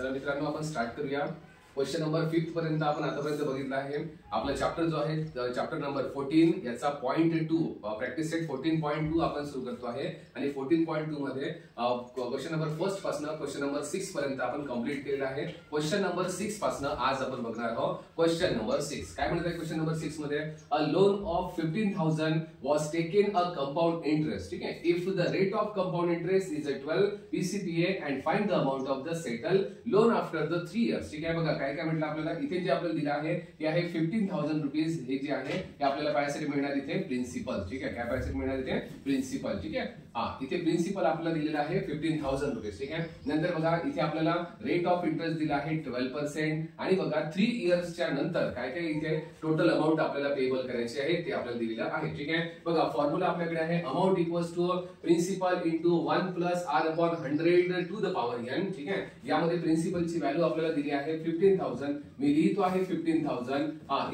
चला मित्रांनो आपण स्टार्ट करूया। क्वेश्चन नंबर 5 पर्यंत आपण आतापर्यंत बघितला आहे। आपला चॅप्टर जो आहे चॅप्टर नंबर 14 याचा पॉइंट 2 प्रॅक्टिस सेट 14.2 आपण सुरू करतो आहे आणि 14.2 मध्ये क्वेश्चन नंबर फर्स्ट पासून क्वेश्चन नंबर 6 पर्यंत आपण कंप्लीट केलेला आहे। क्वेश्चन नंबर 6 पासून आज आपण बघणार आहोत क्वेश्चन नंबर 6 काय म्हणत आहे। क्वेश्चन नंबर 6 मध्ये a loan of 15,000 was taken a compound interest, ठीक आहे। If the rate of compound interest is 12 PCPA and find the amount of the settled loan after the 3 years, ठीक आहे। बघा काय काय म्हटलं आपल्याला इथे जे आपल्याला दिलं आहे ते आहे 15,000 रुपीज। हे जे आहे ते आपल्याला पायासाठी मिळणार इथे प्रिन्सिपल, ठीक आहे। काय पायासाठी मिळणार इथे प्रिन्सिपल, ठीक आहे। इथे प्रिन्सिपल आपल्याला दिलेला आहे 15,000 रुपीज, ठीक आहे। नंतर बघा इथे आपल्याला रेट ऑफ इंटरेस्ट दिला आहे 12% आणि बघा 3 इयर्सच्या नंतर काय काय इथे टोटल अमाउंट आपल्याला पेएबल करायची आहे ते आपल्याला दिलेलं आहे, ठीक आहे। बघा फॉर्म्युला आपल्याकडे आहे amount equals to principal into 1 plus r upon 100 to the power n, ठीक आहे। यामध्ये प्रिन्सिपलची व्हॅल्यू आपल्याला दिली आहे 15,000, मी लिहितो आहे 15,000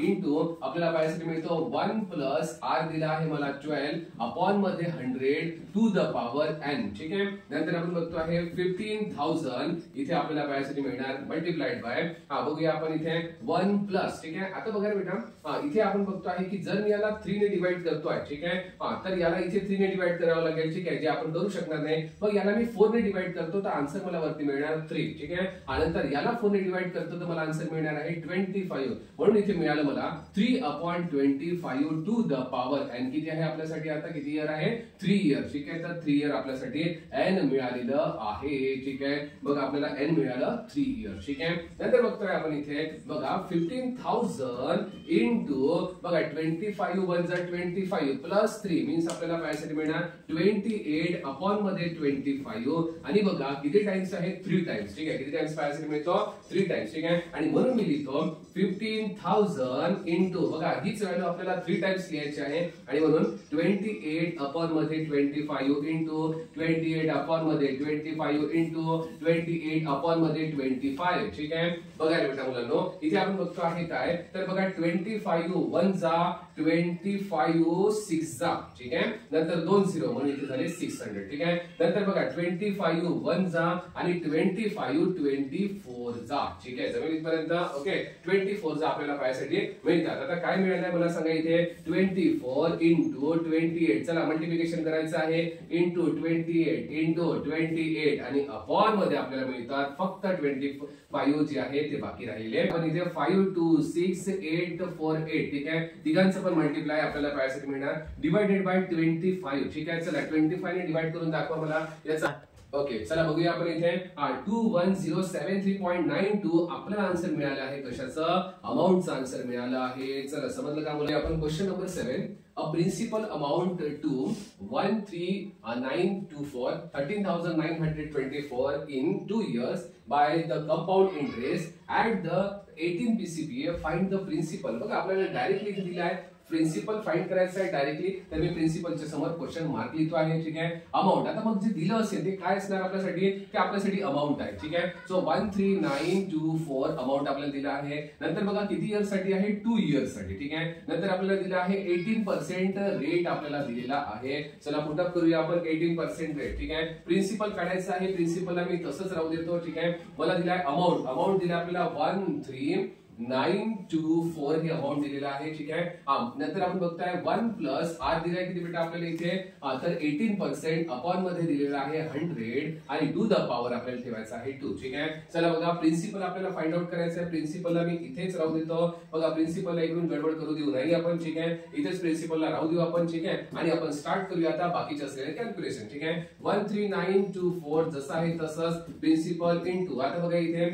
इंटू आपल्याला पायासाठी मिळतो 1 प्लस r दिला आहे मला 12 अपॉन मध्ये 100 टू द पॉवर n, ठीक आहे। नंतर आपण बघतो आहे 15,000 इथे आपल्याला पायासाठी मिळणार मल्टिप्लाइड बाय बघूया आपण इथे 1 प्लस, ठीक आहे। आता बघा बेटा इथे आपण बघतो आहे की जर मी याला 3 ने डिवाइड करतोय, ठीक आहे, तर याला इथे 3 ने डिवाइड करावं लागेल, ठीक आहे, जे आपण करू शकणार नाही। मग याला मी 4 ने डिवाइड करतो तर आन्सर मला वरती मिळणार 3, ठीक आहे। आणि नंतर याला 4 ने डिवाइड करतो तर मला आन्सर मिळणार आहे 25, म्हणून इथे मिळालं मला 3/25 टू द पॉवर n। किती आहे आपल्यासाठी आता किती इयर आहे 3 इयर, ठीक आहे। तर 3 इयर आपल्यासाठी n मिळालेलं आहे, ठीक आहे। बघा आपल्याला n मिळालं 3 इयर, ठीक आहे। नंतर बघतोय आपण इथे बघा 15,000 इंटू बघा 25 वजा 25 प्लस 3 मीन्स आपल्याला पायासाठी मिळणार 28 अपॉन मध्ये 25 आणि बघा किती टाइम्स आहे 3 टाइम्स, ठीक आहे। किती टाइम्स पायासाठी मिळतो 3 टाइम्स, ठीक आहे। आणि म्हणून मी लिहितो 15,000 इंटू बघा हीच व्हॅल्यू आपल्याला 3 टाइम्स लिहायची आहे आणि म्हणून 28 अपॉन मध्ये 25 इंटू 28 अपॉन मध्ये 25 इंटू 28 अपॉन मध्ये 25, ठीक आहे। बघा बेटा मुलांनो इथे आपण बघतो आहे काय तर बघा 25 1 जा 25 6 जा, ठीक आहे। नंतर 2 0 म्हणून इथे झाले 600, ठीक आहे। नंतर बघा 25 1 जा आणि 25 24 जा, ठीक आहे। जमेल इथपर्यंत ओके। 24 जा आपल्याला पायासाठी मिळतात। आता काय मिळालंय मला सांगा इथे 24 इंटू 28, चला मल्टिप्लिकेशन करायचं आहे इंटू 28 इंटू 28 आणि अपॉन मध्ये आपल्याला मिळतात फक्त 25 जे आहे ते बाकी राहिले। पण इथे 5 2 6 8 4 8, ठीक आहे। तिघांचं पण मल्टिप्लाय आपल्याला पायासाठी मिळणार डिवाइडेड बाय 25, ठीक आहे। चला 25 ने डिवाइड करून दाखवा मला याचा ओके। चला बघूया आपण इथे 21073.92 आपल्याला आन्सर मिळाला आहे कशाचं अमाउंटचा आन्सर मिळाला आहे। चला समजलं का मुलं। आपण question number 7 a principal amount to 13,924 13,924 in 2 years by the compound interest at the 18 PCPA find the principal। बघा आपल्याला डायरेक्टली इथे दिला आहे प्रिन्सिपल फाइंड करायचं आहे डायरेक्टली, तर मी प्रिन्सिपलच्या समोर क्वेश्चन मार्क लिहितो आहे, ठीक आहे। अमाउंट आता मग जे दिलं असेल ते काय असणार आपल्यासाठी ते आपल्यासाठी अमाउंट आहे, ठीक आहे। सो 13,924 अमाउंट आपल्याला दिला आहे। नंतर बघा किती इयर साठी आहे 2 इयर्स साठी, ठीक आहे। नंतर आपल्याला दिला आहे 18% रेट आपल्याला दिलेला आहे। चला पुटअप करूया आपण 18% रेट, ठीक आहे। प्रिन्सिपल काढायचं आहे, प्रिन्सिपलला मी तसंच राहू देतो, ठीक आहे। मला दिला आहे अमाउंट दिला आपल्याला 13,924 हे अमाउंट दिलेला आहे, ठीक आहे। नंतर आपण बघताय 1 प्लस r दिलाय किती बेटा आपल्याला इथे तर 18% अपॉन मध्ये दिलेला आहे 100 आणि टू द पॉवर आपल्याला ठेवायचा आहे 2, ठीक आहे। चला बघा प्रिन्सिपल आपल्याला फाइंड आउट करायचं आहे। प्रिन्सिपलला मी इथेच राहू देतो, बघा प्रिन्सिपलला इकडून गडबड करू देऊ नाही आपण, ठीक आहे। इथेच प्रिन्सिपलला राहू देऊ आपण, ठीक आहे। आणि आपण स्टार्ट करूया आता बाकीचे असलेले कॅल्क्युलेशन, ठीक आहे। 13,924 जसं आहे तसंच प्रिन्सिपल इंटू आता बघा इथे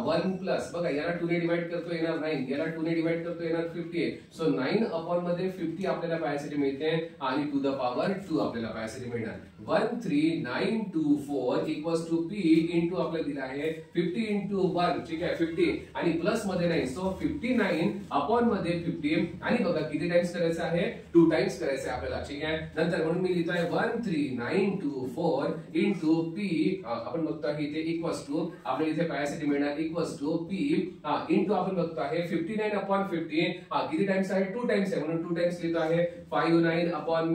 1 प्लस बघा याला 2 ने डिवाइड करतो येणार 9, याला 2 ने डिवाइड करतो येणार 50, सो 9 अपॉन मध्ये 50 आपल्याला पायासाठी मिळते आणि टू द पॉवर 2 आपल्याला पायासाठी मिळणार 13,924 इक्वल्स टू p इंटू आपल्याला दिला आहे 50 इंटू 1, ठीक आहे 50 आणि प्लस मध्ये 9, सो 59 अपॉन मध्ये 50 आणि बघा किती टाइम्स करायचं आहे 2 टाइम्स करायचं आहे आपल्याला, ठीक आहे। नंतर म्हणून मी लिहितोय 13,924 इंटू p आपण बघतो आहे इथे इक्वल्स टू आपल्याला इथे पायासाठी मिळणार इक्वल्स टू p इंटू आपण बघतो आहे 59 अपॉन 50 किती टाइम्स आहे 2 टाइम्स आहे म्हणून 2 टाइम्स लिहितो आहे 509 अपॉन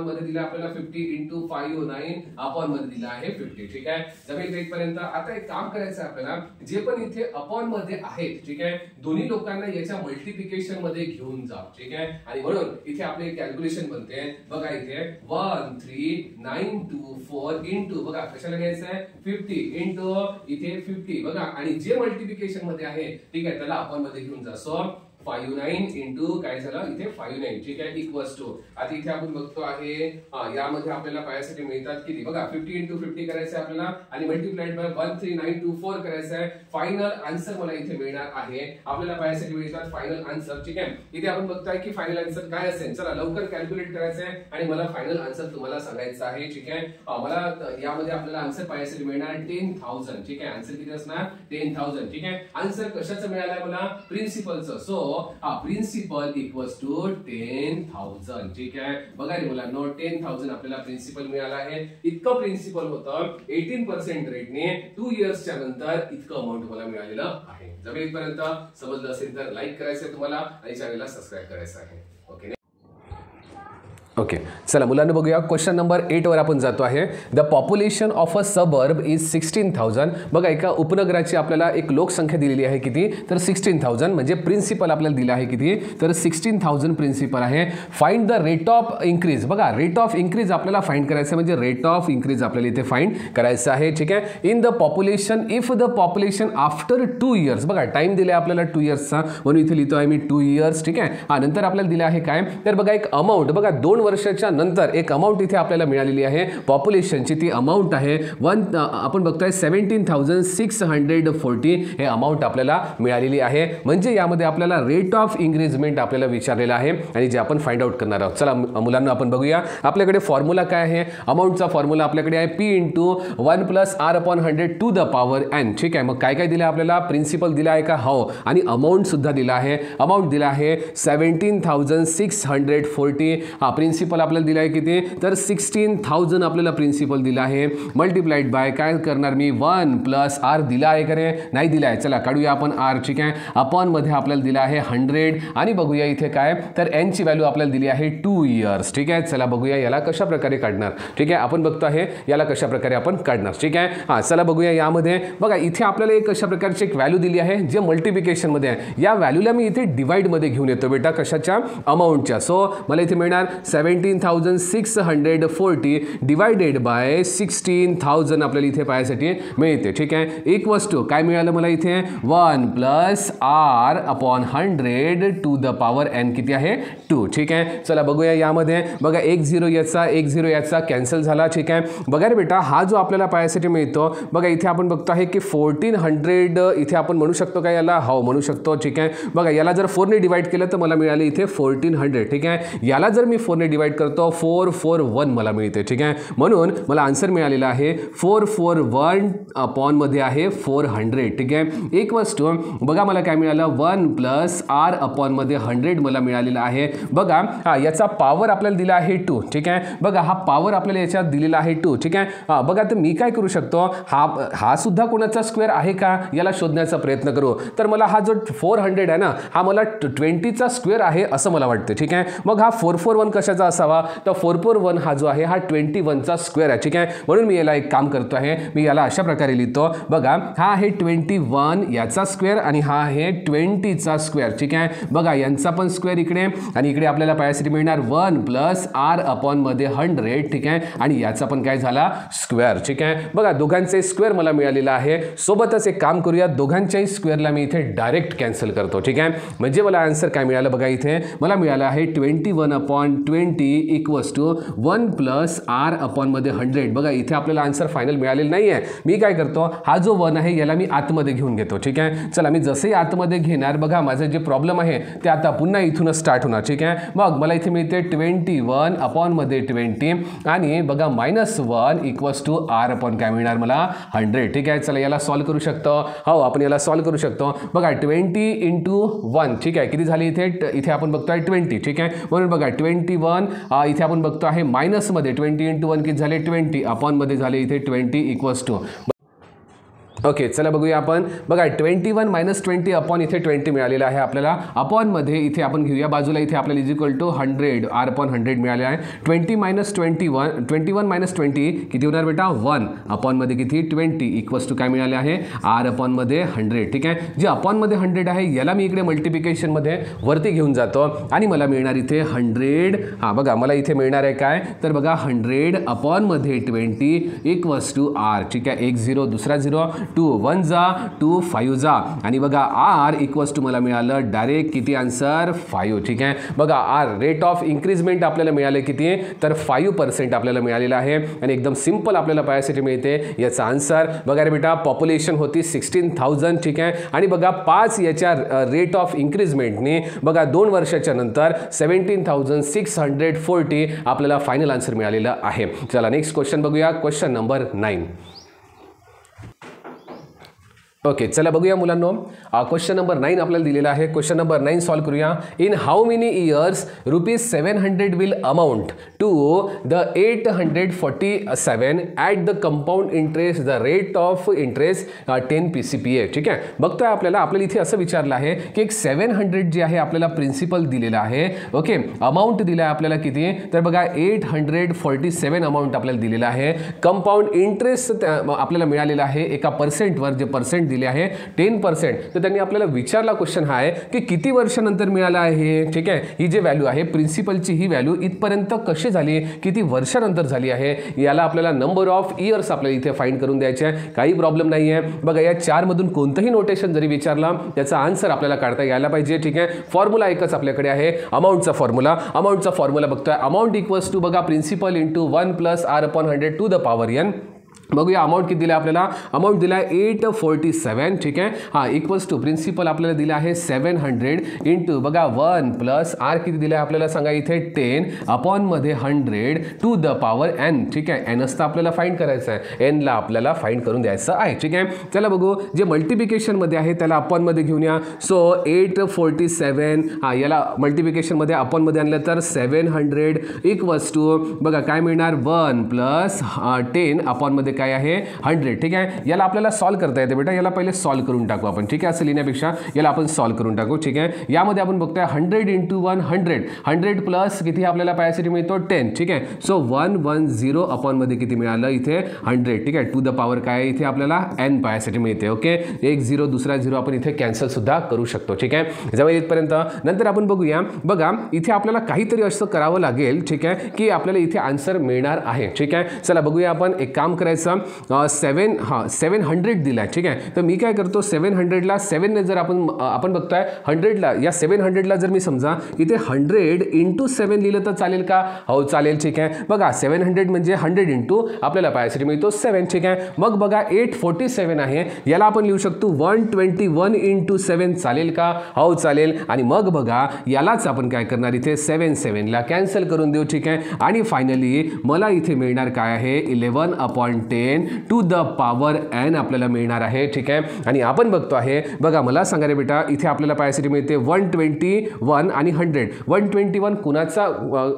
मध्ये दिला आपल्याला 50 इंटू 509 अपॉन मध्ये दिला आहे 50. ठीक आहे, जमेल इथपर्यंत. आता एक काम करायचं आपल्याला, जे पण इथे अपॉन मध्ये आहेत, ठीक आहे, दोन्ही लोकांना याच्या मल्टिप्लिकेशन मध्ये घेऊन जा. ठीक आहे, आणि म्हणून इथे आपले कॅल्क्युलेशन बनते. बघा इथे 13924 इंटू, बघा कशाला घ्यायचं आहे 50 इंटू इथे 50, बघा, आणि जे मल्टिप्लिकेशन मध्ये आहे, ठीक आहे, त्याला अपॉन मध्ये घेऊन जा. सो 59 इंटू काय झालं इथे 59. ठीक आहे, इक्वल्स टू, आता इथे आपण बघतो आहे यामध्ये आपल्याला पायासाठी मिळतात किती, बघा 50 इंटू 50 करायचं आहे आपल्याला, आणि मल्टिप्लाइड बाय 13924 करायचं आहे. फायनल आन्सर मला इथे मिळणार आहे, आपल्याला पायासाठी मिळतात फायनल आन्सर. ठीक आहे, इथे आपण बघतोय की फायनल आन्सर काय असेल. चला लवकर कॅल्क्युलेट करायचं आहे आणि मला फायनल आन्सर तुम्हाला सांगायचं आहे. ठीक आहे, मला यामध्ये आपल्याला आन्सर पायासाठी मिळणार 10,000. ठीक आहे, आन्सर किती असणार 10,000. ठीक आहे, आन्सर कशाचं मिळालंय मला, प्रिन्सिपलचं. So principal equals to 10,000. ठीक आहे, बघा रे मुलांनो, 10,000 आपल्याला प्रिन्सिपल मिळाला आहे. इतकं प्रिन्सिपल होतं 18% रेटने 2 इयर्सच्या नंतर इतकं अमाऊंट मला मिळालेलं आहे. जर इथपर्यंत समजलं असेल तर लाईक करायचं आहे तुम्हाला आणि चॅनलला सबस्क्राईब करायचं आहे. ओके, चला मुलांना बघूया. क्वेश्चन नंबर 8 वर आपण जातो आहे. The population of a suburb is 16,000. बघा, एका उपनगराची आपल्याला एक लोकसंख्या दिलेली आहे किती, तर 16,000. म्हणजे प्रिन्सिपल आपल्याला दिला आहे किती, तर 16,000 प्रिन्सिपल आहे. Find the rate of increase. बघा, रेट ऑफ इन्क्रीज आपल्याला फाइंड करायचं, म्हणजे रेट ऑफ इन्क्रीज आपल्याला इथे फाइंड करायचं आहे. ठीक आहे, in the population if the population after 2 years. बघा, टाइम दिला आपल्याला 2 इयर्सचा, म्हणून इथे लिहितो आहे मी 2 इयर्स. ठीक आहे, हा नंतर आपल्याला दिला आहे काय, तर बघा एक अमाऊंट, बघा 2 वर्षाच्या नंतर एक अमाऊंट इथे आपल्याला मिळालेली आहे पॉप्युलेशनची. ती अमाऊंट आहे आपण बघतोय 17,640 हे अमाऊंट आपल्याला मिळालेली आहे. म्हणजे यामध्ये आपल्याला रेट ऑफ इन्क्रीजमेंट आपल्याला विचारलेला आहे आणि जे आपण फाइंड आउट करणार आहोत. चला मुलांना आपण बघूया. आपल्याकडे फॉर्म्युला काय आहे, अमाऊंटचा फॉर्म्युला आपल्याकडे आहे P into 1 plus R upon 100 to the power n. ठीक आहे, मग काय काय दिलं आपल्याला, प्रिन्सिपल दिला आहे का, हो, आणि अमाऊंट सुद्धा दिला आहे. अमाऊंट दिला आहे 17,640. हा प्रिन्सिपल आपल्याला दिला आहे किती, तर 16,000 आपल्याला प्रिन्सिपल दिला आहे. मल्टिप्लाइड बाय काय करणार मी 1 प्लस R दिला आहे का रे, नाही दिला आहे. चला काढूया आपण R. ठीक आहे, अपॉन मध्ये आपल्याला दिला आहे 100 आणि बघूया इथे काय, तर n ची व्हॅल्यू आपल्याला दिली आहे 2 इयर्स. ठीक आहे, चला बघूया याला कशा प्रकारे काढणार. ठीक आहे, आपण बघतो आहे याला कशा प्रकारे आपण काढणार. ठीक आहे, हा चला बघूया. यामध्ये बघा इथे आपल्याला एक अशा प्रकारची एक व्हॅल्यू दिली आहे जे मल्टिप्लिकेशन मध्ये आहे. या व्हॅल्यूला मी इथे डिवाइड मध्ये घेऊन येतो बेटा, कशाच्या, अमाऊंटच्या. सो मला इथे मिळणार 17,640 डिवाइडेड बाय 16,000 आपल्याला इथे पायासाठी मिळते. ठीक आहे, इक्वल्स टू काय मिळालं मला इथे 1 plus R upon 100 to the power n किती आहे 2. ठीक आहे, चला बघूया. यामध्ये बघा 1 0 याचा कॅन्सल झाला. ठीक आहे, बघा रे बेटा, हा जो आपल्याला पायासाठी मिळतो, बघा इथे आपण बघतो आहे की 1400 इथे आपण म्हणू शकतो का याला, हो म्हणू शकतो. ठीक आहे, बघा याला जर 4 ने डिवाइड केलं तर मला मिळाले इथे 1400. ठीक आहे, याला जर मी 4 ने डिवाइड करतो 441 मला मिळते. ठीक आहे, म्हणून मला आन्सर मिळालेला आहे 441 अपॉन मध्ये आहे 400. ठीक आहे, इक्वल्स टू बघा मला काय मिळालं 1 प्लस R अपॉन मध्ये 100 मला मिळालेला आहे. बघा हा याचा पॉवर आपल्याला दिला आहे 2. ठीक आहे, बघा हा पॉवर आपल्याला याच्यात दिलेला आहे 2. ठीक आहे, हा बघा तर मी काय करू शकतो, हा सुद्धा कोणाचा स्क्वेअर आहे का याला शोधण्याचा प्रयत्न करू. तर मला हा जो 400 आहे ना, हा मला 20चा स्क्वेअर आहे असं मला वाटतं. ठीक आहे, मग हा 441 कशाचा असावा, तर 441 हा जो आहे हा 21चा स्क्वेअर आहे. ठीक आहे, म्हणून मी याला एक काम करतो आहे, मी याला अशा प्रकारे लिहितो. बघा हा आहे 21 याचा स्क्वेअर आणि हा आहे 20चा स्क्वेअर. ठीक आहे, बघा यांचा पण स्क्वेअर इकडे आणि इकडे आपल्याला पायासाठी मिळणार 1 प्लस R अपॉन मध्ये 100. ठीक आहे, आणि याचा पण काय झाला स्क्वेअर. ठीक आहे, बघा दोघांचे स्क्वेअर मला मिळालेला आहे. सोबतच एक काम करूया, दोघांच्याही स्क्वेअरला मी इथे डायरेक्ट कॅन्सल करतो. ठीक आहे, म्हणजे मला आन्सर काय मिळालं, बघा इथे मला मिळालं आहे 21 upon 20 equals to 1 plus R upon मध्ये 100. बघा इथे आपल्याला आन्सर फायनल मिळालेलं नाही आहे. मी काय करतो, हा जो 1 आहे याला मी आतमध्ये घेऊन घेतो. ठीक आहे, चला मी जसे आतमध्ये घेणार, बघा माझे जे प्रॉब्लेम आहे ते आता पुन्हा इथूनच स्टार्ट होणार. ठीक आहे, मग मला इथे मिळते 21 अपॉन मध्ये 20 आणि बघा -1 इक्वल्स टू R अपॉन काय मिळणार मला 100. ठीक आहे, चला याला सॉल्व्ह करू शकतो. हो आपण याला सॉल्व्ह करू शकतो. बघा 20 इंटू 1. ठीक आहे, किती झाली इथे आपण बघतोय 20. ठीक आहे, म्हणून बघा 21 इथे आपण बघतो आहे मायनस मध्ये 20 इंटू 1 किती झाले 20 अपॉन मध्ये झाले इथे 20 इक्वल्स टू ओके, चला बघूया आपण. बघा 21 - 20 अपॉन इथे 20 मिळालेलं आहे आपल्याला. अपॉनमध्ये इथे आपण घेऊया बाजूला, इथे आपल्याला is equal to 100 r upon 100 मिळाले आहे. 21 - 20 किती होणार बेटा 1 अपॉनमध्ये किती 20 इक्वल्स टू काय मिळाले आहे r अपॉनमध्ये 100. ठीक आहे, जे अपॉनमध्ये 100 आहे याला मी इकडे मल्टिप्लिकेशनमध्ये वरती घेऊन जातो आणि मला मिळणार इथे 100. हां बघा मला इथे मिळणार आहे काय तर बघा 100 अपॉनमध्ये 20 इक्वल्स टू r. ठीक आहे, 1 0 दुसरा 0 2 1 जा 2 5 जा आणि बघा r इक्वल्स टू मला मिळालं डायरेक्ट किती आन्सर 5. ठीक आहे, बघा r रेट ऑफ इन्क्रीजमेंट आपल्याला मिळाले किती तर 5% आपल्याला मिळालेलं आहे आणि एकदम सिंपल आपल्याला पायासाठी मिळते याचा आन्सर. बघा रे बेटा पॉप्युलेशन होती 16,000. ठीक आहे, आणि बघा 5 याच्या रेट ऑफ इन्क्रीजमेंटने बघा 2 वर्षाच्या नंतर 17,640 आपल्याला फायनल आन्सर मिळालेलं आहे. चला नेक्स्ट क्वेश्चन बघूया, क्वेश्चन नंबर 9. ओके, चला बघूया मुलांनो. क्वेश्चन नंबर 9 आपल्याला दिलेला आहे. क्वेश्चन नंबर 9 सॉल्व करूया. In how many years ₹700 will amount to the 847 at the compound interest the rate of interest 10 PCPA. ठीक आहे, बघतोय आपल्याला इथे असं विचारलं आहे की एक 700 जे आहे आपल्याला प्रिन्सिपल दिलेलं आहे. ओके, अमाऊंट दिला आहे आपल्याला किती तर बघा 847 अमाऊंट आपल्याला दिलेलं आहे. कंपाऊंड इंटरेस्ट आपल्याला मिळालेला आहे एका पर्सेंटवर, जे पर्सेंट दिले आहे 10%. तर त्यांनी आपल्याला विचारला क्वेश्चन हा आहे की किती वर्षानंतर मिळाला आहे. ठीक आहे, ही जी व्हॅल्यू आहे प्रिन्सिपलची ही व्हॅल्यू इथपर्यंत कशी झाली किती वर्षानंतर झाली आहे याला आपल्याला नंबर ऑफ इयर्स आपल्याला इथे फाइंड करून द्यायचे आहे. काही प्रॉब्लेम नाही आहे. बघा या 4 मधून कोणतंही नोटेशन जरी विचारला त्याचा आन्सर आपल्याला काढता यायला पाहिजे. ठीक आहे, फॉर्म्युला एकच आपल्याकडे आहे अमाऊंटचा फॉर्म्युला. अमाऊंटचा फॉर्म्युला बघतोय अमाऊंट इक्वल्स टू बघा principal into 1 + r upon 100 to the power n. बघूया अमाऊंट किती दिला आपल्याला. अमाऊंट दिला आहे 847. ठीक आहे, हां इक्वल्स टू प्रिन्सिपल आपल्याला दिला आहे 700 इंटू बघा 1 + r किती दिला आहे आपल्याला सांगा इथे 10 अपॉनमध्ये 100 टू द पॉवर n. ठीक आहे, n असता आपल्याला फाइंड करायचं आहे, n ला आपल्याला फाइंड करून द्यायचं आहे. ठीक आहे, चला बघू जे मल्टिप्लिकेशनमध्ये आहे त्याला अपॉनमध्ये घेऊन या. सो 847 हां याला मल्टिप्लिकेशनमध्ये अपॉनमध्ये आणलं तर 700 इक्वल्स टू बघा काय मिळणार 1 + 10 अपॉनमध्ये काय आहे 100. ठीक आहे, याला आपल्याला सॉल्व करता येते बेटा. याला पहिले सॉल्व करून टाकू आपण. ठीक आहे, असं लिहिण्यापेक्षा याला आपण सॉल्व करून टाकू. ठीक आहे, यामध्ये आपण बघतोय 100 इंटू 1 100 प्लस किती आपल्याला पायासाठी मिळतो 10. ठीक आहे, सो 110 अपॉनमध्ये किती मिळालं इथे 100. ठीक आहे, टू द पॉवर काय इथे आपल्याला n पायासाठी मिळते. ओके, 1 0 दुसरा 0 आपण इथे कॅन्सल सुद्धा करू शकतो. ठीक आहे, जवळ इथपर्यंत. नंतर आपण बघूया बघा इथे आपल्याला काहीतरी असं करावं लागेल. ठीक आहे, की आपल्याला इथे आन्सर मिळणार आहे. ठीक आहे, चला बघूया आपण एक काम करायचं. 700 दिला आहे. ठीक आहे, तर मी काय करतो 700ला 7 ने जर आपण बघतोय 100ला या 700ला जर मी समजा इथे 100 इंटू 7 लिहिलं तर चालेल का. हो चालेल. ठीक आहे, बघा 700 म्हणजे 100 इंटू आपल्याला पायासाठी मिळतो 7. ठीक आहे, मग बघा 847 आहे याला आपण लिहू शकतो 121 इंटू 7 चालेल का. हो चालेल. आणि मग बघा यालाच आपण काय करणार इथे 7 ला कॅन्सल करून देऊ. ठीक आहे, आणि फायनली मला इथे मिळणार काय आहे 11/10 टू द पॉवर n आपल्याला मिळणार आहे. ठीक आहे, आणि आपण बघतो आहे बघा मला सांगा रे बेटा इथे आपल्याला पायासाठी मिळते 121 आणि 100. 121 कुणाचा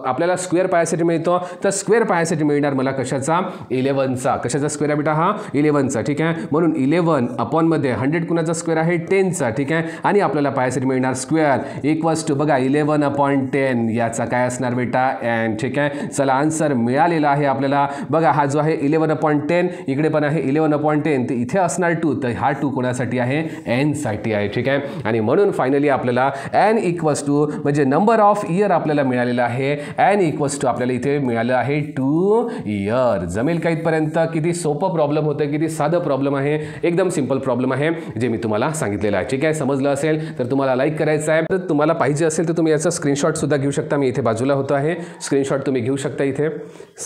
आपल्याला स्क्वेअर पायासाठी मिळतो तर स्क्वेअर पायासाठी मिळणार मला कशाचा 11चा. कशाचा स्क्वेअर आहे बेटा हा 11चा. ठीक आहे, म्हणून 11 अपॉनमध्ये 100 कुणाचा स्क्वेअर आहे 10चा. ठीक आहे, आणि आपल्याला पायासाठी मिळणार स्क्वेअर इक्वल्स टू बघा 11/10 याचा काय असणार बेटा n. ठीक आहे, चला आन्सर मिळालेला आहे आपल्याला. बघा हा जो आहे 11/10 इकडे पण आहे 11/10 तर इथे असणार 2 तर हा 2 कोणासाठी आहे n साठी आहे. ठीक आहे, आणि म्हणून फायनली आपल्याला n इक्वल्स टू म्हणजे नंबर ऑफ इयर आपल्याला मिळालेला आहे. n इक्वल्स टू आपल्याला इथे मिळालं आहे 2 इयर. जमेल का इथपर्यंत. किती सोपं प्रॉब्लेम होतं, किती साधं प्रॉब्लेम आहे, एकदम सिंपल प्रॉब्लेम आहे जे मी तुम्हाला सांगितलेलं आहे. ठीक आहे, समजलं असेल तर तुम्हाला लाईक करायचं आहे. तर तुम्हाला पाहिजे असेल तर तुम्ही याचा स्क्रीनशॉट सुद्धा घेऊ शकता. मी इथे बाजूला होतो आहे, स्क्रीनशॉट तुम्ही घेऊ शकता. इथे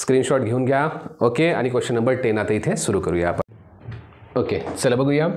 स्क्रीनशॉट घेऊन घ्या. ओके, आणि क्वेश्चन नंबर 10 आता इथे सुरू करूया आपण. ओके, चला बघूया.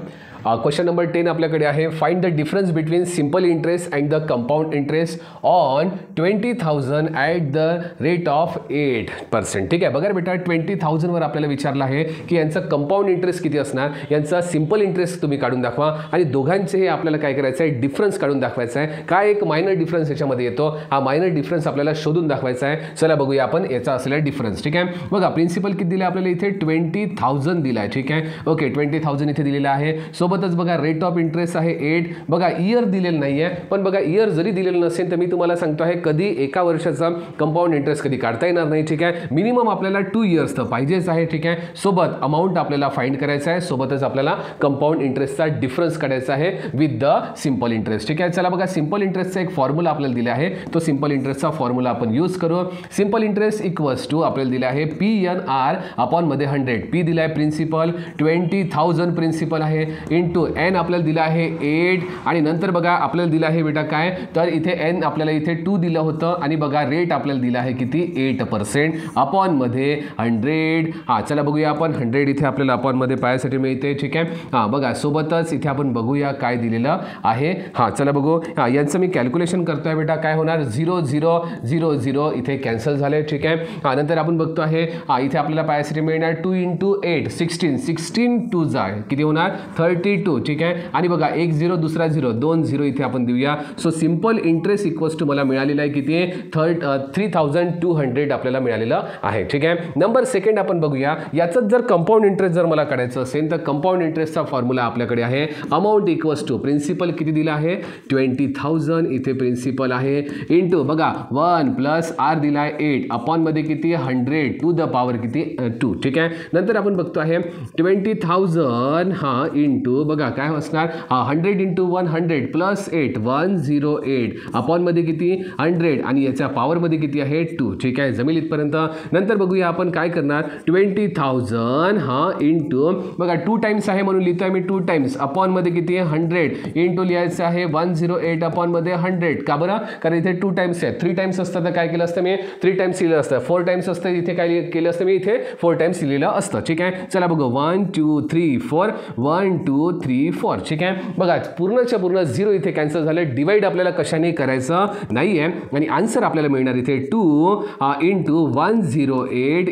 क्वेश्चन नंबर 10 आपल्याकडे आहे, find the difference between simple interest and the compound interest on 20,000 at the rate of 8%. ठीक आहे, बघा बेटा 20,000 वर आपल्याला विचारलं आहे की यांचा कंपाऊंड इंटरेस्ट किती असणार, यांचा सिंपल इंटरेस्ट तुम्ही काढून दाखवा आणि दोघांचे आपल्याला काय करायचं आहे, डिफरन्स काढून दाखवायचा आहे. काय एक मायनर डिफरन्स याच्यामध्ये येतो, हा मायनर डिफरन्स आपल्याला शोधून दाखवायचा आहे. चला बघूया आपण याचा असलेला डिफरन्स. ठीक आहे, बघा प्रिन्सिपल किती दिला आपल्याला इथे 20,000 दिला आहे. ठीक आहे, ओके 20,000 इथे दिलेला आहे. सोबतच बघा रेट ऑफ इंटरेस्ट आहे 8. बघा इयर दिलेलं नाही आहे, पण बघा इयर जरी दिलेलं नसेल तर मी तुम्हाला सांगतो आहे कधी एका वर्षाचा कंपाऊंड इंटरेस्ट कधी काढता येणार नाही. ठीक आहे, मिनिमम आपल्याला 2 इयर्स तर पाहिजेच आहे. ठीक आहे, सोबत अमाऊंट आपल्याला फाइंड करायचा आहे, सोबतच आपल्याला कंपाऊंड इंटरेस्टचा डिफरन्स काढायचा आहे विथ द सिंपल इंटरेस्ट. ठीक आहे, चला बघा सिंपल इंटरेस्टचा एक फॉर्म्युला आपल्याला दिला आहे, तो सिंपल इंटरेस्टचा फॉर्म्युला आपण यूज करू. सिंपल इंटरेस्ट इक्वल्स टू आपल्याला दिला आहे PNR अपॉन मध्ये 100. P दिला आहे प्रिन्सिपल, 20,000 प्रिन्सिपल आहे इंटू N आपल्याला दिला आहे 8 आणि नंतर बघा आपल्याला दिला आहे बेटा काय, तर इथे N आपल्याला इथे 2 दिलं होतं आणि बघा रेट आपल्याला दिला आहे किती 8% अपॉन मध्ये 100. हां चला बघूया आपण 100 इथे आपल्याला अपॉन मध्ये पायासाठी मिळते. ठीक आहे, हां बघा सोबतच इथे आपण बघूया काय दिलेलं आहे. हां चला बघू, हां यांचं मी कॅल्क्युलेशन करतोय बेटा, काय होणार 0 0 0 0 इथे कॅन्सल झाले. ठीक आहे, हां नंतर आपण बघतो आहे इथे आपल्याला पायासाठी मिळणार 2 × 8 16 16 2 जाय किती होणार 32. ठीक आहे, आणि बघा एक 0 दुसरा 0 2 0 इथे आपण देऊया. So simple interest equals to मला मिळालेला आहे किती 3,200 आपल्याला मिळालेलं आहे. ठीक आहे, नंबर सेकंड आपण बघूया, याचं जर कंपाऊंड इंटरेस्ट जर मला काढायचं असेल तर कंपाऊंड इंटरेस्टचा फॉर्म्युला आपल्याकडे आहे अमाऊंट इक्वल्स टू प्रिन्सिपल किती दिला आहे 20,000 इथे प्रिन्सिपल आहे इंटू बघा 1 + R दिला आहे 8 अपॉन मध्ये किती 100 टू द पॉवर किती 2. ठीक आहे, नंतर आपण बघतो आहे 20,000 हा इंटू बघा काय असणार 100 × 100 + 8 108 अपॉन मध्ये किती 100 आणि याच्या पॉवर मध्ये किती आहे 2. ठीक आहे, जमेल इथपर्यंत. नंतर बघूया आपण काय करणार 20,000 हा इंटू बघा 2 टाइम्स आहे म्हणून लिहितोय मी 2 टाइम्स अपॉन मध्ये किती 100 इंटू लिहायचं आहे 108 अपॉन मध्ये 100. का बरं, कारण इथे 2 टाइम्स आहे. 3 टाइम्स असतं तर काय केलं असतं मी 3 टाइम्स लिहिलं असतं. 4 टाइम्स असतं इथे काय केलं असतं मी इथे 4 टाइम्स लिहिलं असतं. ठीक आहे, चला बघू 1 2 3 4 1 2 3 4. ठीक आहे, बघा पूर्णच्या पूर्ण 0 इथे कॅन्सल झालं. डिवाइड आपल्याला कशाने करायचं नाही आहे आणि आन्सर आपल्याला मिळणार इथे 2 × 108 ×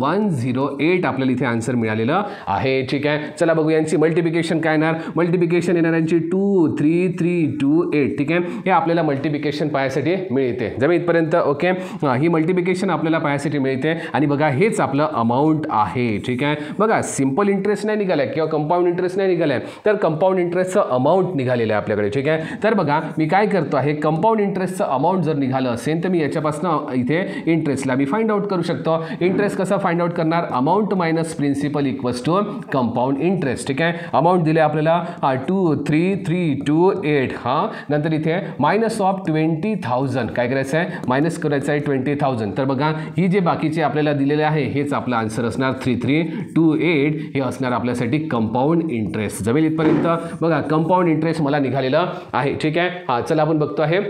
108 आपल्याला इथे आन्सर मिळालेलं आहे. ठीक आहे, चला बघू यांची मल्टिप्लिकेशन काय येणार. मल्टिप्लिकेशन येणार यांची 2 3 3 2 8. ठीक आहे, हे आपल्याला मल्टिप्लिकेशन पायासाठी मिळते. जमेल इथपर्यंत. ओके, ही मल्टिप्लिकेशन आपल्याला पायासाठी मिळते आणि बघा हेच आपलं अमाऊंट आहे. ठीक आहे, बघा सिंपल इंटरेस्ट नाही निघालाय किंवा कंपाऊंड इंटरेस्ट नाही निघालाय तर कंपाऊंड इंटरेस्टचं अमाऊंट निघालेलं आहे आपल्याकडे. ठीक आहे, तर बघा मी काय करतो आहे कंपाऊंड इंटरेस्टचं अमाऊंट जर निघालं असेल तर मी याच्यापासून इथे इंटरेस्टला मी फाइंड आउट करू शकतो. इंटरेस्ट कसं फाइंड आउट करणार amount minus principal equals to compound interest. ठीक आहे, अमाऊंट दिले आपल्याला 2,3,3,2,8 हां नंतर इथे मायनस ऑफ 20,000 काय करायचं आहे मायनस करायचं आहे 20,000. तर बघा ही जे बाकीचे आपल्याला दिलेले आहे हेच आपलं आन्सर असणार 3,328 हे असणार आपल्यासाठी कंपाऊंड इंटरेस्ट. जमेल इथपर्यंत. बघा कंपाऊंड इंटरेस्ट मला निघालेलं आहे. ठीक आहे, हां चला आपण बघतो आहे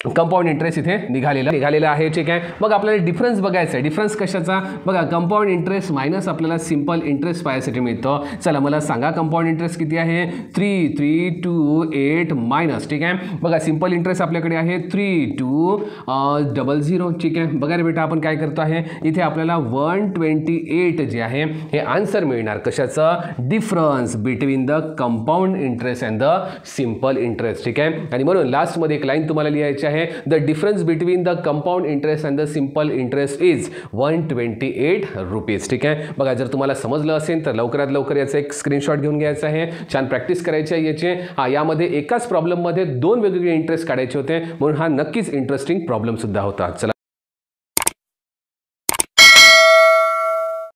कंपाऊंड इंटरेस्ट इथे निघालेला आहे. ठीक आहे, मग आपल्याला डिफरन्स बघायचा आहे. डिफरन्स कशाचा बघा कंपाऊंड इंटरेस्ट मायनस आपल्याला सिंपल इंटरेस्ट पायासाठी मिळतो. चला मला सांगा कंपाऊंड इंटरेस्ट किती आहे 3,328 मायनस. ठीक आहे, बघा सिंपल इंटरेस्ट आपल्याकडे आहे 3,200. ठीक आहे, बघा रे बेटा आपण काय करतो आहे इथे आपल्याला 128 जे आहे हे आन्सर मिळणार कशाचं difference between the compound interest and the simple interest. ठीक आहे, आणि म्हणून लास्टमध्ये एक लाईन तुम्हाला लिहायची आहे the difference between the compound interest and the simple interest is 128 rupees. ठीक आहे, बघा जर तुम्हाला समजलं असेल तर लवकरात लवकर याचा एक स्क्रीनशॉट घेऊन घ्यायचा आहे. छान प्रॅक्टिस करायची आहे याची. यामध्ये एकाच प्रॉब्लेममध्ये 2 वेगवेगळे इंटरेस्ट काढायचे होते म्हणून हा नक्कीच इंटरेस्टिंग प्रॉब्लेम सुद्धा होता. चला